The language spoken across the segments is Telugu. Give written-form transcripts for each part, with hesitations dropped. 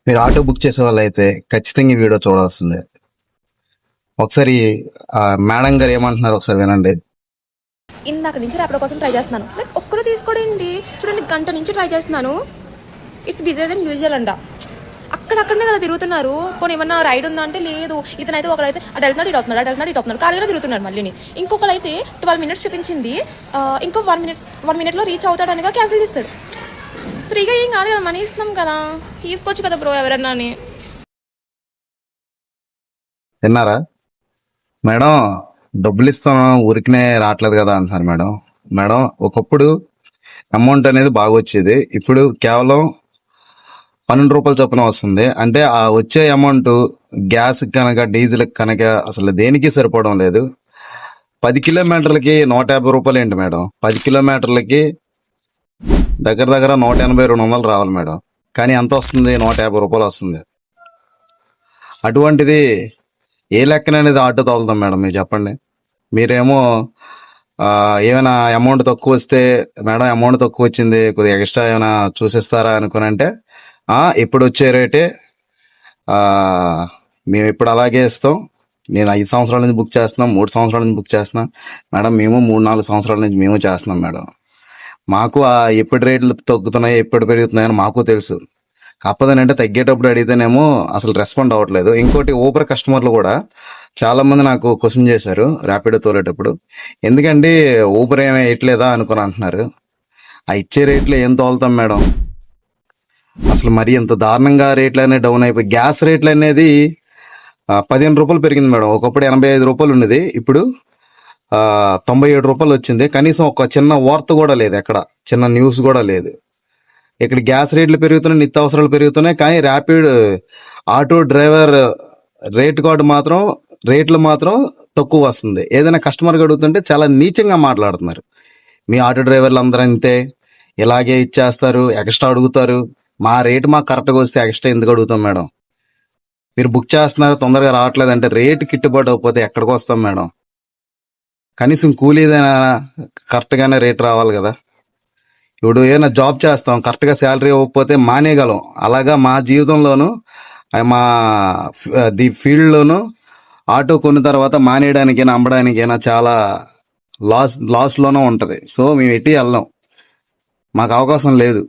మీరు ఆటో బుక్ చేసే వాళ్ళు అయితే ఖచ్చితంగా ఈ వీడియో చూడాల్సిందే. ఒకసారి మేడం గారు ఏమంటున్నారు ఒకసారి వినండి. ఇందాక నుంచి ర్యాపిడో కోసం ట్రై చేస్తున్నాను. లైక్ ఒక్కరు తీసుకోండి, చూడండి గంట నుంచి ట్రై చేస్తున్నాను. ఇట్స్ బిజీ దెన్ యూజువల్ అంట. అక్కడక్కడనే కదా తిరుగుతున్నారు. పోనీ ఏమన్నా రైడ్ ఉందా అంటే లేదు. ఇతనైతే ఒకడైతే అటు వెళ్తున్నాడు, ఇటు అవుతున్నాడు, ఖాళీగా తిరుగుతున్నాడు. మళ్ళీ ఇంకొకరైతే 12 minutes చూపించింది. ఇంకో 1 minute రీచ్ అవుతాడనిగా క్యాన్సిల్ చేస్తాడు. ఫ్రీగా ఏం కాదు కదా, మనీ ఇస్తున్నాం కదా, తీసుకోవచ్చు కదా బ్రో ఎవరన్నా అని. విన్నారా మేడం? డబ్బులు ఇస్తాను ఊరికనే రావట్లేదు కదా అంటున్నారు మేడం. మేడం ఒకప్పుడు అమౌంట్ అనేది బాగా వచ్చేది, ఇప్పుడు కేవలం 12 రూపాయలు చొప్పున వస్తుంది. అంటే ఆ వచ్చే అమౌంట్ గ్యాస్ కనుక డీజిల్ కనుక అసలు దేనికి సరిపోవడం లేదు. 10 కిలోమీటర్లకి 150 రూపాయలు ఏంటి మేడం? 10 కిలోమీటర్లకి దగ్గర దగ్గర 180-200 రావాలి మేడం. కానీ ఎంత వస్తుంది? 150 రూపాయలు వస్తుంది. అటువంటిది ఏ లెక్కన అనేది ఆటో తోలుతాం మేడం? మీరు చెప్పండి. మీరేమో ఏమైనా అమౌంట్ తక్కువ వస్తే మేడం అమౌంట్ తక్కువ వచ్చింది, కొద్దిగా ఎక్స్ట్రా ఏమైనా చూసిస్తారా అనుకుని అంటే ఇప్పుడు వచ్చే రేటే మేము ఇప్పుడు అలాగే ఇస్తాం. నేను 5 సంవత్సరాల నుంచి బుక్ చేస్తున్నాం, 3 సంవత్సరాల నుంచి బుక్ చేస్తున్నాం మేడం. మేము 3-4 సంవత్సరాల నుంచి మేము చేస్తున్నాం మేడం. మాకు ఎప్పుడు రేట్లు తగ్గుతున్నాయి, ఎప్పుడు పెరుగుతున్నాయని మాకు తెలుసు. కాకపోతే తగ్గేటప్పుడు అడిగితేనేమో అసలు రెస్పాండ్ అవ్వట్లేదు. ఇంకోటి ఊబర్ కస్టమర్లు కూడా చాలా మంది నాకు క్వశ్చన్ చేశారు ర్యాపిడో తోలేటప్పుడు, ఎందుకండి ఊబర్ ఏమీ వేయట్లేదా అనుకుని అంటున్నారు. ఆ ఇచ్చే రేట్లు ఏం తోలుతాం మేడం? అసలు మరి ఇంత దారుణంగా రేట్లు అనేది డౌన్ అయిపోయి, గ్యాస్ రేట్లు అనేది 15 రూపాయలు పెరిగింది మేడం. ఒకప్పుడు 85 రూపాయలు ఉండేది, ఇప్పుడు 97 రూపాయలు వచ్చింది. కనీసం ఒక చిన్న వార్త కూడా లేదు, ఎక్కడ చిన్న న్యూస్ కూడా లేదు. ఇక్కడ గ్యాస్ రేట్లు పెరుగుతున్నాయి, నిత్యావసరాలు పెరుగుతున్నాయి, కానీ ర్యాపిడ్ ఆటో డ్రైవర్ రేట్లు మాత్రం తక్కువ వస్తుంది. ఏదైనా కస్టమర్కి అడుగుతుంటే చాలా నీచంగా మాట్లాడుతున్నారు. మీ ఆటో డ్రైవర్లు అందరూ అంతే, ఇలాగే ఇచ్చేస్తారు, ఎక్స్ట్రా అడుగుతారు. మా రేటు మాకు కరెక్ట్గా వస్తే ఎక్స్ట్రా ఎందుకు అడుగుతాం మేడం? మీరు బుక్ చేస్తున్నారు, తొందరగా రావట్లేదు అంటే రేటు గిట్టుబాటు అవ్వకపోతే ఎక్కడికి వస్తాం మేడం? కనీసం కూలీదైనా కరెక్ట్గానే రేట్ రావాలి కదా. ఇప్పుడు ఏదైనా జాబ్ చేస్తాం, కరెక్ట్గా శాలరీ ఇవ్వకపోతే మానేయగలం. అలాగా మా జీవితంలోనూ మా ఫీల్డ్లోనూ ఆటో కొన్న తర్వాత మానేయడానికైనా అమ్మడానికైనా చాలా లాస్లోనూ ఉంటుంది. సో మేము ఎట్టి వెళ్ళాం, మాకు అవకాశం లేదు.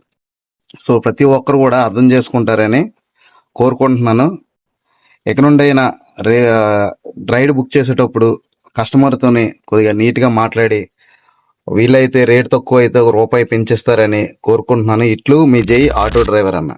సో ప్రతి ఒక్కరు కూడా అర్థం చేసుకుంటారని కోరుకుంటున్నాను. ఎక్కడ నుండైనా రైడ్ బుక్ చేసేటప్పుడు కస్టమర్తోని కొద్దిగా నీట్గా మాట్లాడి, వీలైతే రేట్ తక్కువ అయితే ₹1 పెంచేస్తారని కోరుకుంటున్నాను. ఇట్లు మీ జై ఆటో డ్రైవర్ అన్న.